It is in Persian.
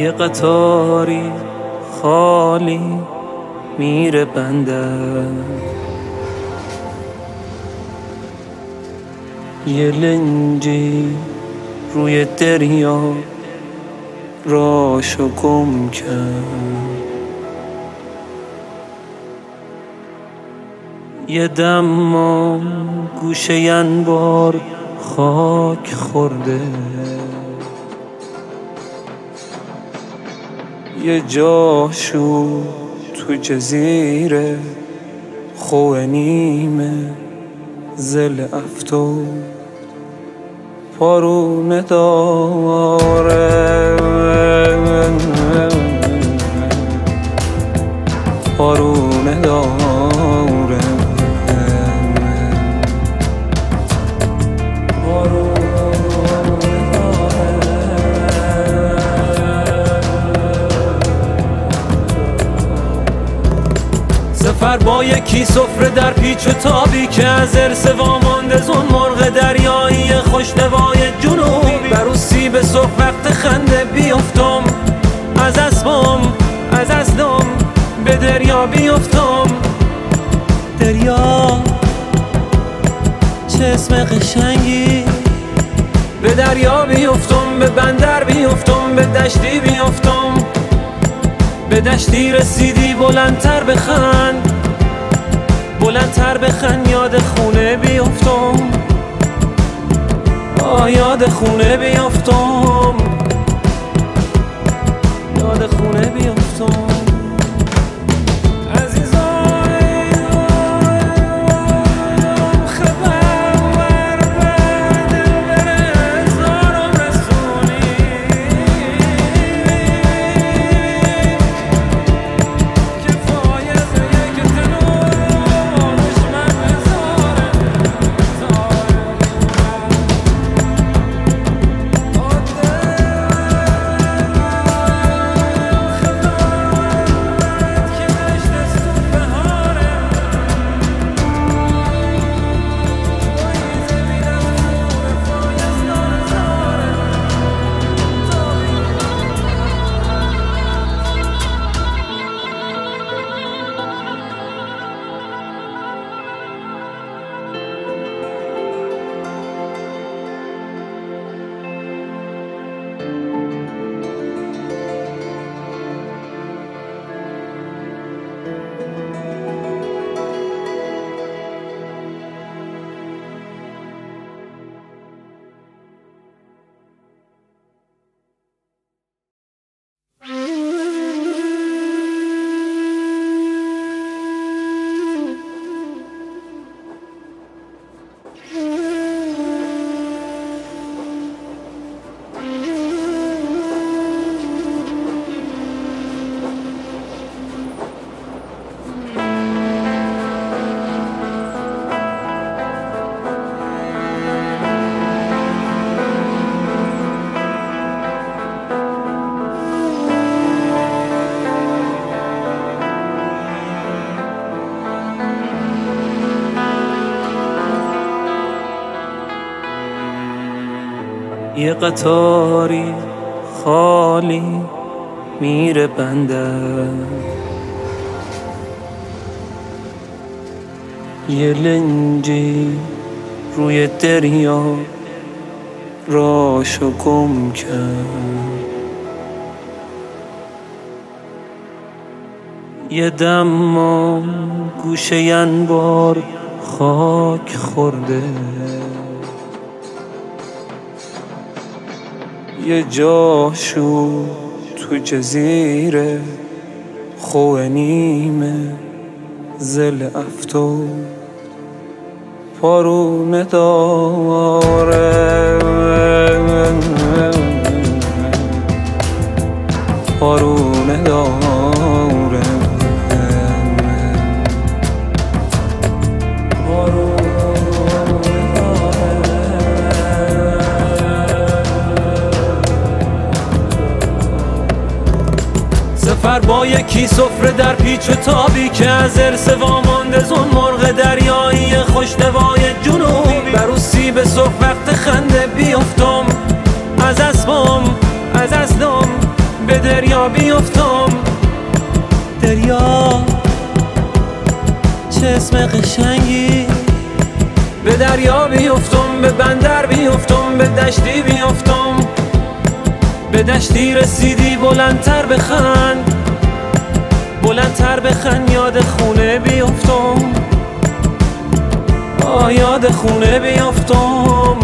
یه قطاری خالی میره بندر، یه لنجی روی دریا راشو گم کرد، یه دم گوشه انبار خاک خورده، یه جاشو تو جزیره خوه نیمه زل افتو پارونه داره، پارونه داره. سفر با یکی سفره در پیچ و تابی که از ارث وامانده زون مرغ دریایی خوشنوای جنوبی، برو سیب صبح وقت خنده بیفتم از اسبم از اصلم به دریا بیفتم. دریا چه اسم قشنگی، به دریا بیفتم، به بندر بیفتم، به دشتی بیفتم، به دشتی رسیدی بلندتر بخند، بلندتر بخند، یاد خونه بیفتم، یاد خونه بیفتم، یاد خونه بیفتم. یه قطاری خالی میره بندر، یه لنجی روی دریا راشو گم کرد، یه دم گوشه انبار خاک خورده، یه جاشو تو جزیره خوه نیمه زل افتو پارونه داره، پارونه داره. سفر با یکی سفره در پیچ و تابی که از ارث وامانده زون مرغ دریایی خوشنوای جنوبی، برو سیب صبح وقت خنده بیفتم از اسبم از اصلم به دریا بیفتم. دریا چه اسم قشنگی، به دریا بیفتم، به بندر بیفتم، به دشتی بیفتم. به دشتی رسیدی بلندتر بخند، بلندتر بخند، یاد خونه بیفتم، یاد خونه بیفتم.